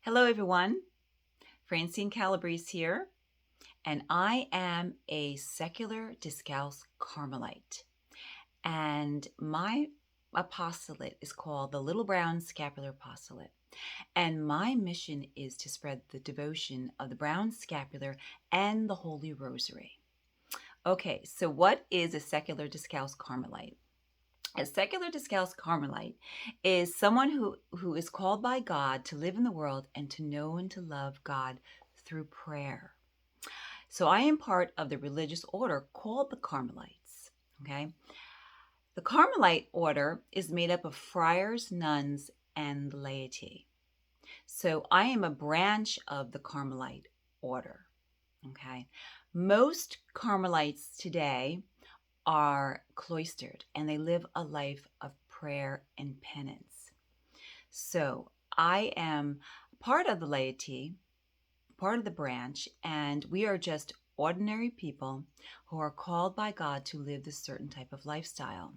Hello, everyone. Francine Calabrese here, and I am a secular Discalced Carmelite. And my apostolate is called the Little Brown Scapular Apostolate. And my mission is to spread the devotion of the Brown Scapular and the Holy Rosary. Okay, so what is a secular Discalced Carmelite? A secular Discalced Carmelite is someone who is called by God to live in the world and to know and to love God through prayer. So I am part of the religious order called the Carmelites. Okay. The Carmelite order is made up of friars, nuns, and laity. So I am a branch of the Carmelite order. Okay. Most Carmelites today are cloistered and they live a life of prayer and penance. So I am part of the laity, part of the branch, and we are just ordinary people who are called by God to live this certain type of lifestyle.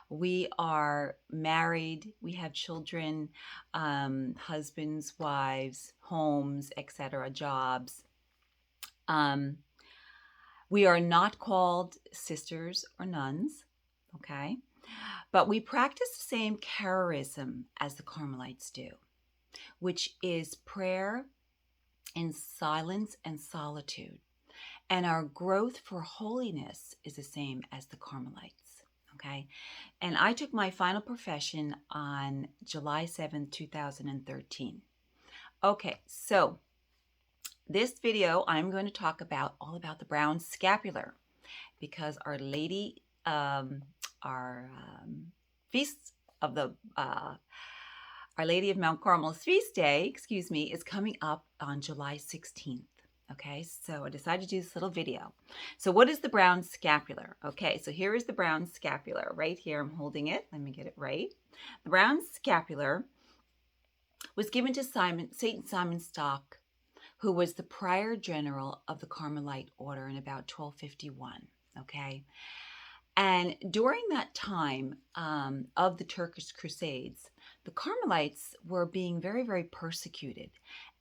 We are married, we have children, husbands, wives, homes, etc., jobs. We are not called sisters or nuns, okay? But we practice the same charism as the Carmelites do, which is prayer in silence and solitude. And our growth for holiness is the same as the Carmelites, okay? And I took my final profession on July 7th, 2013. Okay, so this video, I'm going to talk all about the Brown Scapular, because Our Lady, our feast of the Our Lady of Mount Carmel's feast day, is coming up on July 16th. Okay, so I decided to do this little video. So what is the Brown Scapular? Okay, so here is the Brown Scapular right here. I'm holding it. Let me get it right. The Brown Scapular was given to Saint Simonstock, who was the prior general of the Carmelite Order in about 1251, okay? And during that time of the Turkish Crusades, the Carmelites were being very, very persecuted,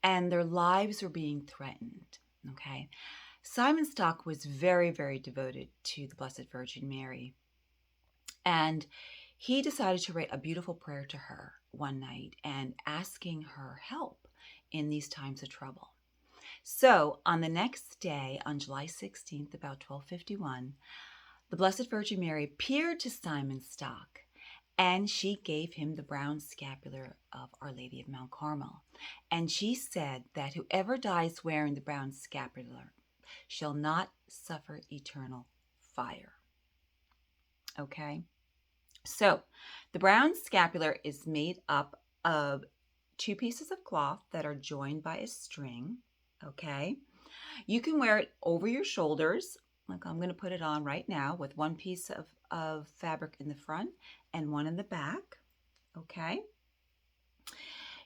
and their lives were being threatened, okay? Simonstock was very, very devoted to the Blessed Virgin Mary, and he decided to write a beautiful prayer to her one night and asking her help in these times of trouble. So on the next day, on July 16th, about 1251, the Blessed Virgin Mary appeared to Simonstock, and she gave him the brown scapular of Our Lady of Mount Carmel. And she said that whoever dies wearing the brown scapular shall not suffer eternal fire. Okay? So the brown scapular is made up of two pieces of cloth that are joined by a string. Okay, you can wear it over your shoulders, like I'm going to put it on right now, with one piece of fabric in the front and one in the back. Okay,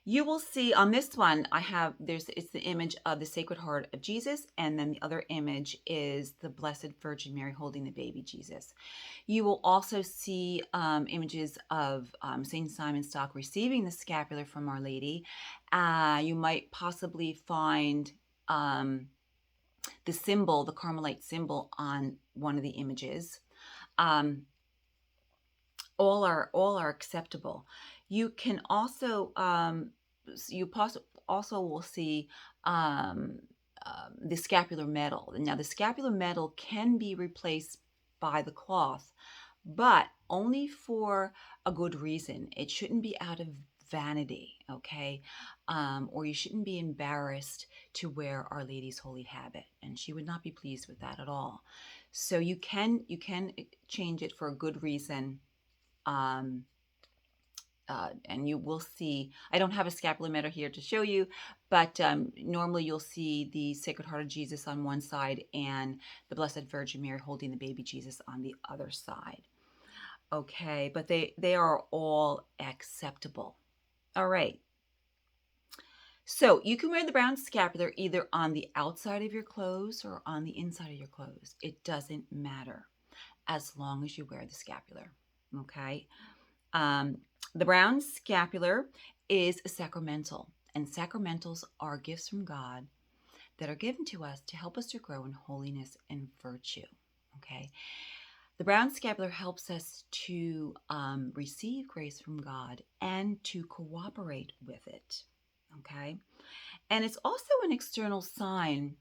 you will see on this one it's the image of the Sacred Heart of Jesus, and then the other image is the Blessed Virgin Mary holding the baby Jesus. You will also see images of Saint Simonstock receiving the scapular from Our Lady. You might possibly find the symbol, the Carmelite symbol, on one of the images. All are acceptable. You can also will see the scapular medal. Now, the scapular medal can be replaced by the cloth, but only for a good reason. It shouldn't be out of vanity, okay? Or you shouldn't be embarrassed to wear Our Lady's holy habit, and she would not be pleased with that at all. So you can change it for a good reason. And you will see, I don't have a scapular medal here to show you, but normally you'll see the Sacred Heart of Jesus on one side and the Blessed Virgin Mary holding the baby Jesus on the other side. Okay, but they are all acceptable. All right. So you can wear the brown scapular either on the outside of your clothes or on the inside of your clothes. It doesn't matter as long as you wear the scapular. Okay. The brown scapular is a sacramental. And sacramentals are gifts from God that are given to us to help us to grow in holiness and virtue. Okay. The brown scapular helps us to receive grace from God and to cooperate with it. Okay. And it's also an external sign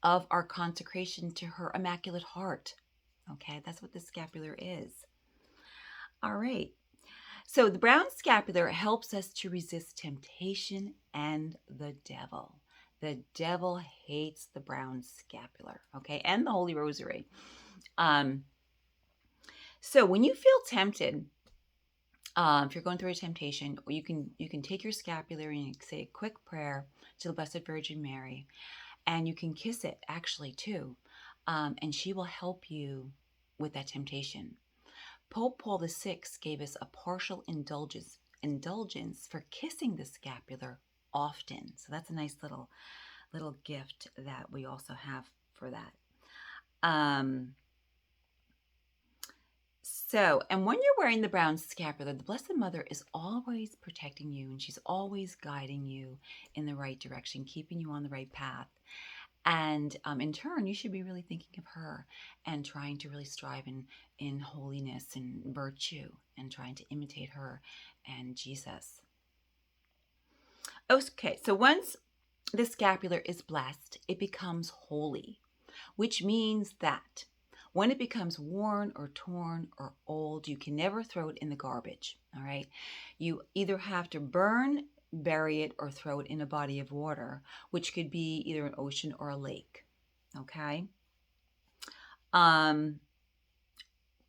of our consecration to her Immaculate Heart. Okay. That's what the scapular is. All right. So the brown scapular helps us to resist temptation and the devil. The devil hates the brown scapular, okay, and the Holy Rosary. So when you feel tempted, if you're going through a temptation, you can take your scapular and you can say a quick prayer to the Blessed Virgin Mary, and you can kiss it actually too, and she will help you with that temptation. Pope Paul VI gave us a partial indulgence for kissing the scapular often. So that's a nice little gift that we also have for that. And when you're wearing the brown scapular, the Blessed Mother is always protecting you, and she's always guiding you in the right direction, keeping you on the right path. And in turn, you should be really thinking of her and trying to really strive in holiness and virtue and trying to imitate her and Jesus. Okay, so once the scapular is blessed, it becomes holy, which means that when it becomes worn or torn or old, you can never throw it in the garbage, all right? You either have to burn, bury it, or throw it in a body of water, which could be either an ocean or a lake, okay?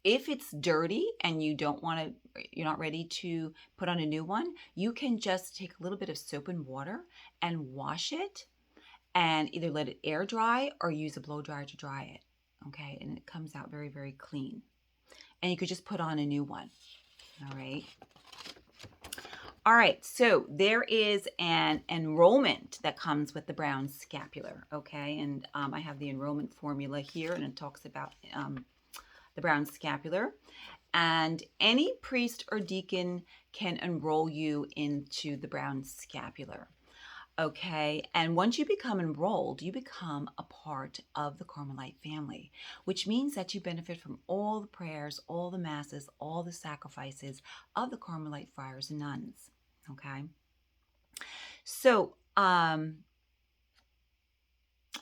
If it's dirty and you're not ready to put on a new one, you can just take a little bit of soap and water and wash it and either let it air dry or use a blow dryer to dry it, okay? And it comes out very, very clean. And you could just put on a new one, all right? All right, so there is an enrollment that comes with the brown scapular, okay? And I have the enrollment formula here, and it talks about the brown scapular. And any priest or deacon can enroll you into the brown scapular, okay? And once you become enrolled, you become a part of the Carmelite family, which means that you benefit from all the prayers, all the masses, all the sacrifices of the Carmelite friars and nuns, okay? So, and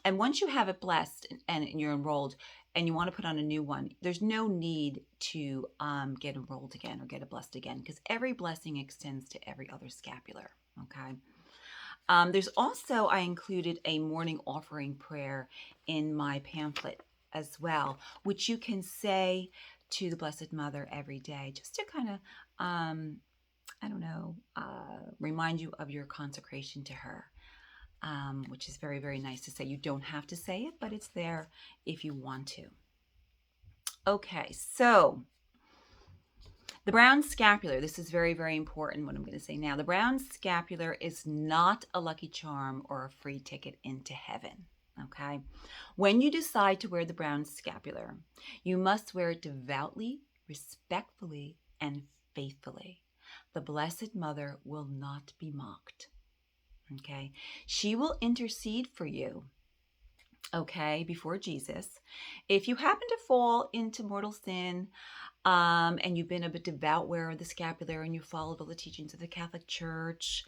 once you have it blessed and you're enrolled and you want to put on a new one, there's no need to get enrolled again or get it blessed again, because every blessing extends to every other scapular, okay? There's also, I included a morning offering prayer in my pamphlet as well, which you can say to the Blessed Mother every day, just to kind of, remind you of your consecration to her, which is very, very nice to say. You don't have to say it, but it's there if you want to. Okay, so the brown scapular, this is very, very important what I'm going to say now. The brown scapular is not a lucky charm or a free ticket into heaven, okay? When you decide to wear the brown scapular, you must wear it devoutly, respectfully, and faithfully. The Blessed Mother will not be mocked, okay? She will intercede for you, okay, before Jesus. If you happen to fall into mortal sin, and you've been a devout wearer of the scapular and you followed all the teachings of the Catholic Church,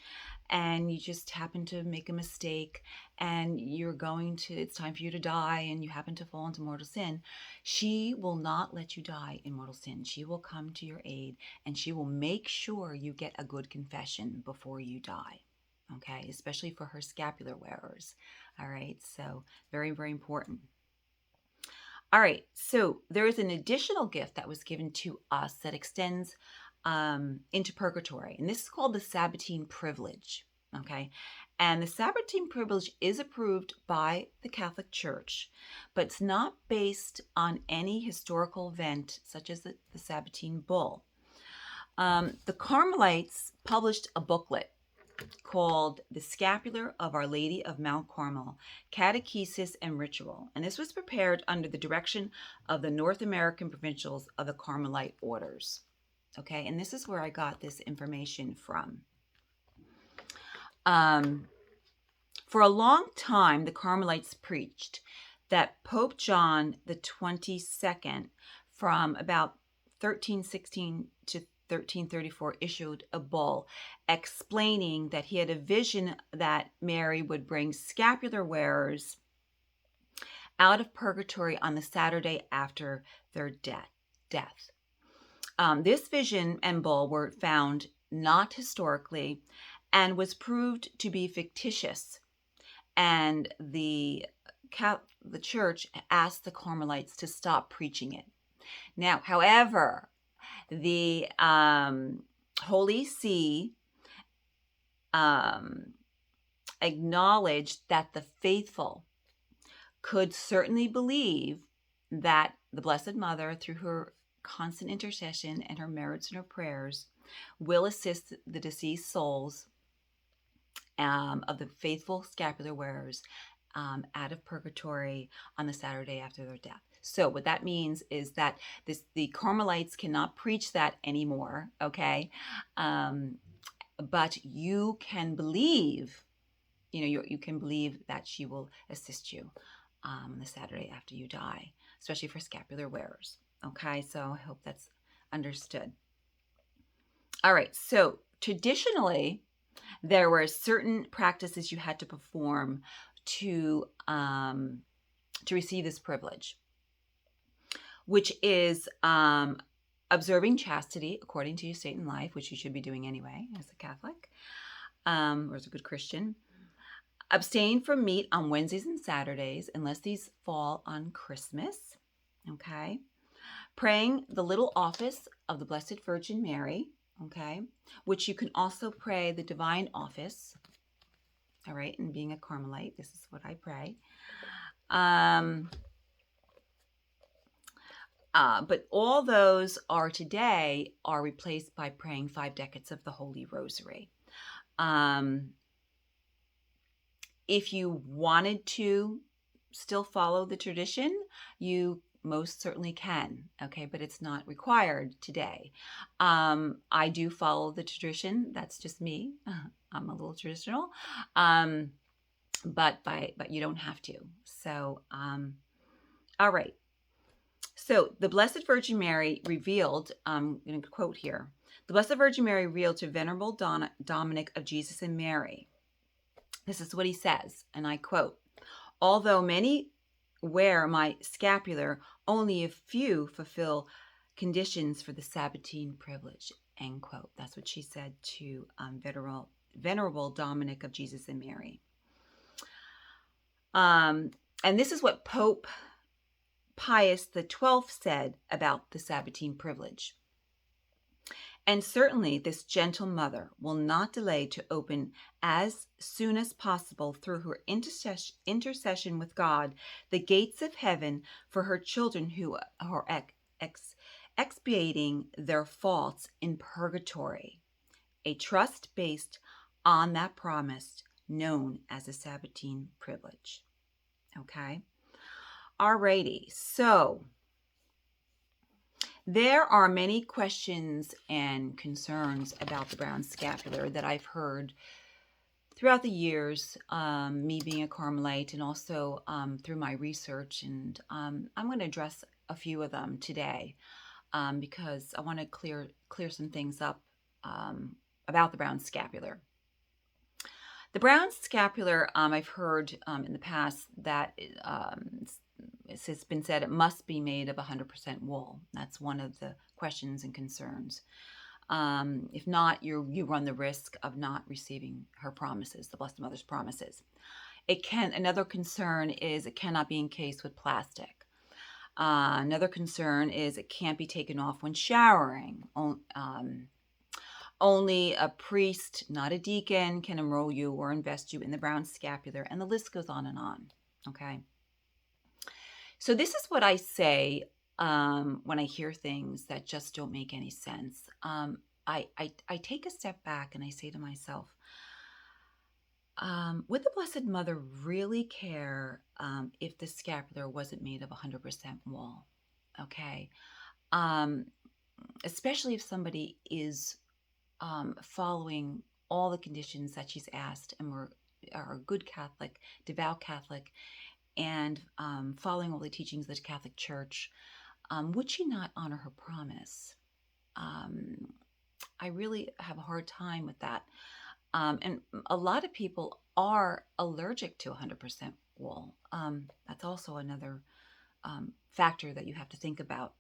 and you just happen to make a mistake and it's time for you to die, and you happen to fall into mortal sin, she will not let you die in mortal sin. She will come to your aid, and she will make sure you get a good confession before you die, okay? Especially for her scapular wearers, all right? So very, very important. All right, so there is an additional gift that was given to us that extends into purgatory, and this is called the sabbatineprivilege, okay? And the sabbatineprivilege is approved by the Catholic Church, but it's not based on any historical event such as the Sabbatine Bull. The Carmelites published a booklet called The Scapular of Our Lady of Mount Carmel, Catechesis and Ritual. And this was prepared under the direction of the North American provincials of the Carmelite Orders. Okay, and this is where I got this information from. For a long time, the Carmelites preached that Pope John the 22nd, from about 1316 to 1334, issued a bull explaining that he had a vision that Mary would bring scapular wearers out of purgatory on the Saturday after their death. This vision and bull were found not historically and was proved to be fictitious. And the church asked the Carmelites to stop preaching it. Now, however, the Holy See acknowledged that the faithful could certainly believe that the Blessed Mother, through her constant intercession and her merits and her prayers, will assist the deceased souls of the faithful scapular wearers out of purgatory on the Saturday after their death. So what that means is that the Carmelites cannot preach that anymore, okay? But you can believe, you can believe that she will assist you on the Saturday after you die, especially for scapular wearers, okay? So I hope that's understood. All right, so traditionally, there were certain practices you had to perform to receive this privilege, which is observing chastity according to your state in life, which you should be doing anyway as a Catholic or as a good Christian. Abstain from meat on Wednesdays and Saturdays unless these fall on Christmas. Okay. Praying the little office of the Blessed Virgin Mary. Okay, which you can also pray the divine office. All right, and being a Carmelite, this is what I pray. But all those today are replaced by praying 5 decades of the Holy Rosary. If you wanted to still follow the tradition, you most certainly can, okay, but it's not required today. I do follow the tradition. That's just me. I'm a little traditional, but you don't have to. So, all right. So the Blessed Virgin Mary revealed, I'm going to quote here, the Blessed Virgin Mary revealed to Venerable Dominic of Jesus and Mary. This is what he says, and I quote, although many wear my scapular, only a few fulfill conditions for the Sabbatine privilege, end quote. That's what she said to Venerable Dominic of Jesus and Mary. And this is what Pope Pius XII said about the Sabbatine privilege. And certainly this gentle mother will not delay to open as soon as possible through her intercession with God the gates of heaven for her children who are expiating their faults in purgatory, a trust based on that promise known as the Sabbatine privilege. Okay? Alrighty, so there are many questions and concerns about the brown scapular that I've heard throughout the years, me being a Carmelite, and also through my research. And I'm going to address a few of them today because I want to clear some things up about the brown scapular. The brown scapular, I've heard in the past that it's been said it must be made of 100% wool. That's one of the questions and concerns. If not, you run the risk of not receiving her promises, the Blessed Mother's promises. Another concern is it cannot be encased with plastic. Another concern is it can't be taken off when showering. Only a priest, not a deacon, can enroll you or invest you in the brown scapular, and the list goes on and on. Okay. So this is what I say when I hear things that just don't make any sense. I take a step back and I say to myself, would the Blessed Mother really care if the scapular wasn't made of 100% wool? Okay. Especially if somebody is following all the conditions that she's asked, and are a good Catholic, devout Catholic, and following all the teachings of the Catholic Church, would she not honor her promise? I really have a hard time with that. And a lot of people are allergic to 100% wool. That's also another factor that you have to think about.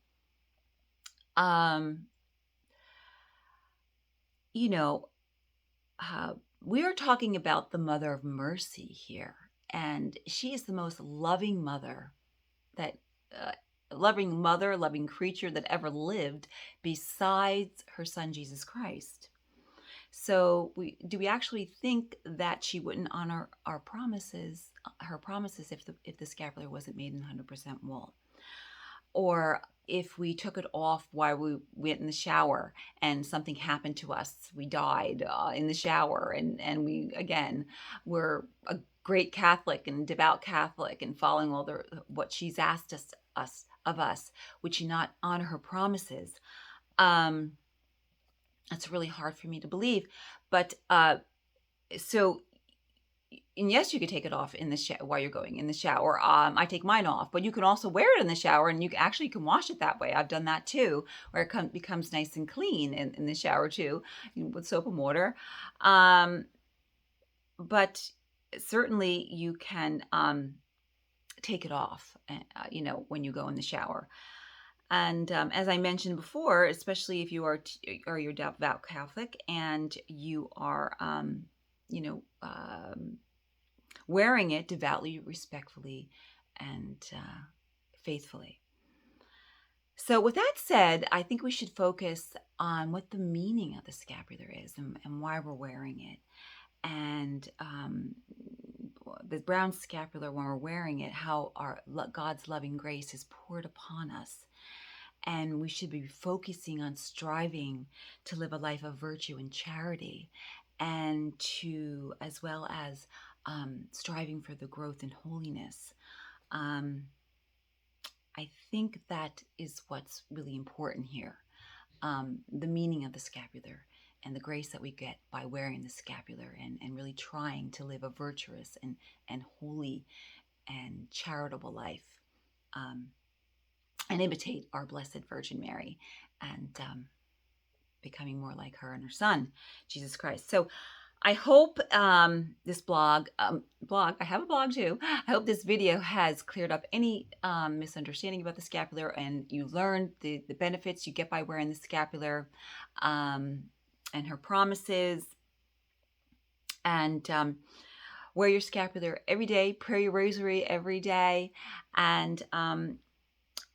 We are talking about the Mother of Mercy here, and she is the most loving mother loving creature that ever lived, besides her son Jesus Christ. So do we actually think that she wouldn't honor her promises if the scapular wasn't made in 100% wool? Or if we took it off while we went in the shower and something happened to us, we died in the shower, and we, again, were a great Catholic and devout Catholic and following all what she's asked of us, would she not honor her promises? That's really hard for me to believe. But and yes, you could take it off in the while you're going in the shower. I take mine off, but you can also wear it in the shower, and you can wash it that way. I've done that too, where it becomes nice and clean in the shower too, with soap and water. But certainly you can take it off, when you go in the shower. And as I mentioned before, especially if you are you're devout Catholic and you are, wearing it devoutly, respectfully, and faithfully. So with that said, I think we should focus on what the meaning of the scapular is and why we're wearing it. And the brown scapular, when we're wearing it, how God's loving grace is poured upon us. And we should be focusing on striving to live a life of virtue and charity, and as well as striving for the growth in holiness. I think that is what's really important here. The meaning of the scapular and the grace that we get by wearing the scapular and really trying to live a virtuous and holy and charitable life. And imitate our Blessed Virgin Mary, and becoming more like her and her son, Jesus Christ. So I hope this blog, I have a blog too. I hope this video has cleared up any misunderstanding about the scapular, and you learned the benefits you get by wearing the scapular, and her promises. And wear your scapular every day, pray your rosary every day, and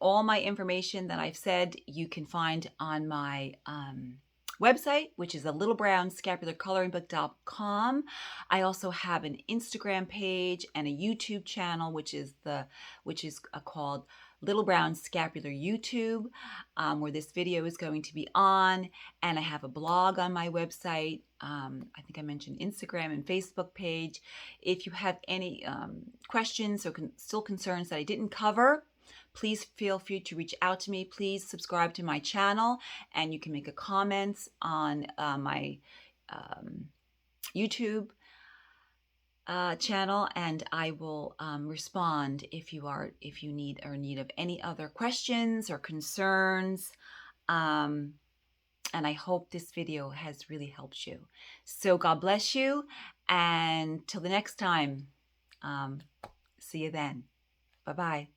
all my information that I've said you can find on my website, which is brownscapularcoloringbook.com. I also have an Instagram page and a YouTube channel, which is called Little Brown Scapular YouTube, where this video is going to be on. And I have a blog on my website. I think I mentioned Instagram and Facebook page. If you have any questions or still concerns that I didn't cover, please feel free to reach out to me. Please subscribe to my channel, and you can make a comment on my YouTube channel, and I will respond if you need of any other questions or concerns. And I hope this video has really helped you. So God bless you, and till the next time, see you then. Bye-bye.